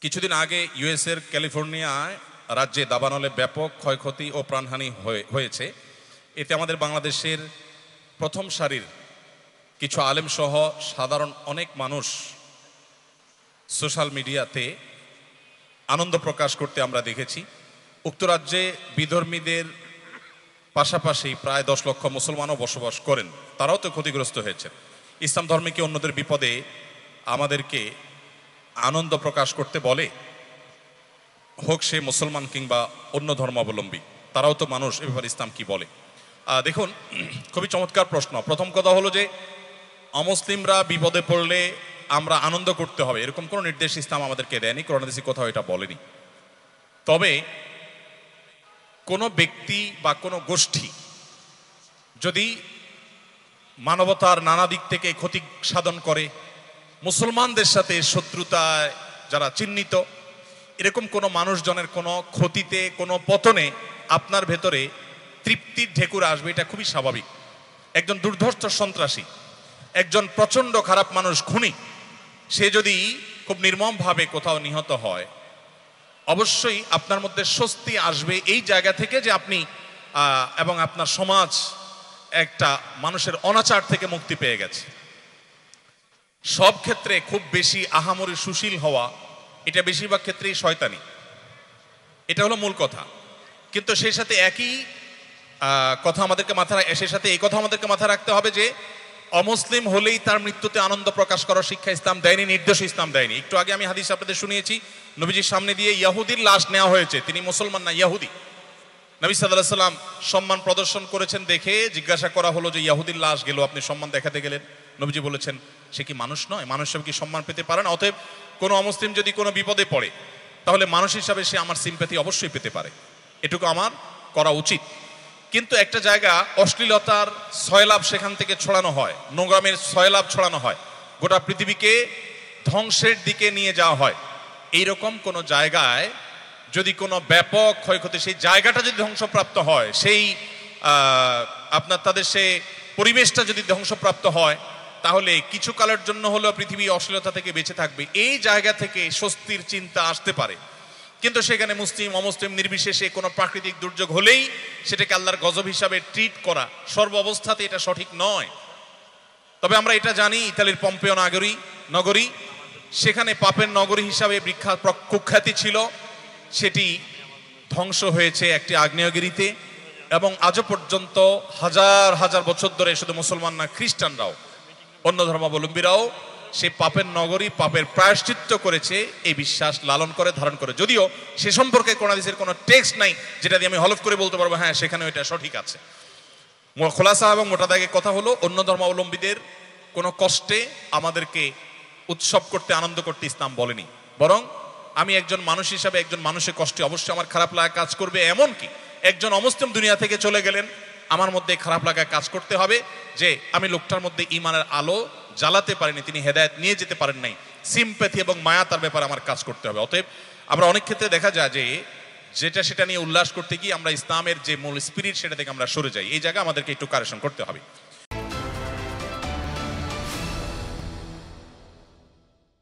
কিছুদিন আগে ইউএসের ক্যালিফোর্নিয়ায় রাজ্যে দাবানলে ব্যাপক ক্ষয়ক্ষতি ও প্রাণহানি হয়েছে। এতে আমাদের বাংলাদেশের প্রথম সারির কিছু আলেম সহ সাধারণ অনেক মানুষ সোশ্যাল মিডিয়াতে আনন্দ প্রকাশ করতে আমরা দেখেছি। উক্ত রাজ্যে বিধর্মীদের পাশাপাশি প্রায় 10 লক্ষ মুসলমানও বসবাস করেন, তারাও তো ক্ষতিগ্রস্ত হয়েছে। ইসলাম ধর্মে কি অন্যদের বিপদে আমাদেরকে আনন্দ প্রকাশ করতে বলে? হোক সে মুসলমান কিংবা অন্য ধর্মাবলম্বী, তারাও তো মানুষ, এ ব্যাপারে ইসলাম কি বলে? দেখুন, খুবই চমৎকার প্রশ্ন। প্রথম কথা হলো যে অমুসলিমরা বিপদে পড়লে আমরা আনন্দ করতে হবে এরকম কোনো নির্দেশ ইসলাম আমাদেরকে দেয়নি, কোরআন হাদিসে কোথাও এটা বলেনি। তবে কোনো ব্যক্তি বা কোনো গোষ্ঠী যদি মানবতার নানা দিক থেকে ক্ষতি সাধন করে, মুসলমানদের সাথে শত্রুতায় যারা চিহ্নিত, এরকম কোনো মানুষজনের কোনো ক্ষতিতে, কোনো পতনে আপনার ভেতরে তৃপ্তির ঢেকুর আসবে, এটা খুবই স্বাভাবিক। একজন দুর্ধর্ষ সন্ত্রাসী, একজন প্রচণ্ড খারাপ মানুষ, খুনি, সে যদি খুব নির্মমভাবে কোথাও নিহত হয়, অবশ্যই আপনার মধ্যে স্বস্তি আসবে এই জায়গা থেকে যে আপনি এবং আপনার সমাজ একটা মানুষের অনাচার থেকে মুক্তি পেয়ে গেছে। সব ক্ষেত্রে খুব বেশি আহামরি সুশীল হওয়া, এটা বেশিরভাগ ক্ষেত্রেই শয়তানি, এটা হলো মূল কথা। কিন্তু সেই সাথে একই কথা আমাদেরকে এই কথা আমাদেরকে মাথায় রাখতে হবে যে অমুসলিম হলেই তার মৃত্যুতে আনন্দ প্রকাশ করার শিক্ষা ইসলাম দেয়নি, নির্দেশ ইসলাম দেয়নি। একটু আগে আমি হাদিস আপনাদের শুনিয়েছি, নবীজির সামনে দিয়ে ইয়াহুদির লাশ নেওয়া হয়েছে, তিনি মুসলমান না, ইয়াহুদি। নবী সাল্লাল্লাহু আলাইহি সাল্লাম সম্মান প্রদর্শন করেছেন দেখে জিজ্ঞাসা করা হলো যে ইয়াহুদির লাশ গেল, আপনি সম্মান দেখাতে গেলেন। নবীজি বলেছেন, সে কি মানুষ নয়? মানুষ হিসেবে কি সম্মান পেতে পারে না? অতএব কোনো অমুসলিম যদি কোনো বিপদে পড়ে, তাহলে মানুষ হিসাবে সে আমার সিম্প্যাথি অবশ্যই পেতে পারে, এটুকু আমার করা উচিত। কিন্তু একটা জায়গা অশ্লীলতার সয়লাভ সেখান থেকে ছড়ানো হয়, নোংরামের সয়লাভ ছড়ানো হয়, গোটা পৃথিবীকে ধ্বংসের দিকে নিয়ে যাওয়া হয়। এইরকম কোনো জায়গায় যদি কোনো ব্যাপক ক্ষয়ক্ষতি, সেই জায়গাটা যদি ধ্বংসপ্রাপ্ত হয়, সেই তাদের সে পরিবেশটা যদি ধ্বংসপ্রাপ্ত হয়, তাহলে কিছু কালের জন্য হলেও পৃথিবী অশ্লীলতা থেকে বেঁচে থাকবে। এই জায়গা থেকে স্বস্তির চিন্তা আসতে পারে। কিন্তু সেখানে মুসলিম অমুসলিম নির্বিশেষে কোনো প্রাকৃতিক দুর্যোগ হলেই সেটাকে আল্লাহর গজব হিসাবে ট্রিট করা সর্ব অবস্থাতে এটা সঠিক নয়। তবে আমরা এটা জানি, ইতালির পম্পেও নগরী সেখানে পাপের নগরী হিসাবে কুখ্যাতি ছিল, সেটি ধ্বংস হয়েছে একটি আগ্নেয়গিরিতে। এবং আজও পর্যন্ত হাজার হাজার বছর ধরে শুধু মুসলমান না, খ্রিস্টানরাও, অন্য ধর্মাবলম্বীরাও সে পাপের নগরী, পাপের প্রায়শ্চিত্ত করেছে এই বিশ্বাস লালন করে, ধারণ করে। যদিও সে সম্পর্কে কোন হাদিসের কোনো টেক্সট নাই যেটা দিয়ে আমি হলফ করে বলতে পারবো হ্যাঁ সেখানে এটা সঠিক আছে। খোলাসা এবং মোটা দাগে কথা হলো, অন্য ধর্মাবলম্বীদের কোনো কষ্টে আমাদেরকে উৎসব করতে, আনন্দ করতে ইসলাম বলেনি। বরং আমি একজন মানুষ হিসাবে একজন মানুষের কষ্টে অবশ্যই আমার খারাপ লাগা কাজ করবে। এমনকি একজন অমুসলিম দুনিয়া থেকে চলে গেলেন, আমার মধ্যে খারাপ লাগা কাজ করতে হবে যে আমি লোকটার মধ্যে ঈমানের আলো জ্বালাতে পারিনি, তিনি হেদায়েত নিয়ে যেতে পারেন নাই। সিম্প্যাথি এবং মায়া তার ব্যাপারে আমার কাজ করতে হবে। অতএব আমরা অনেক ক্ষেত্রে দেখা যায় যে সেটা নিয়ে উল্লাস করতে গিয়ে আমরা ইসলামের যে মূল স্পিরিট সেটা থেকে আমরা সরে যাই। এই জায়গায় আমাদেরকে একটু কারেকশন করতে হবে।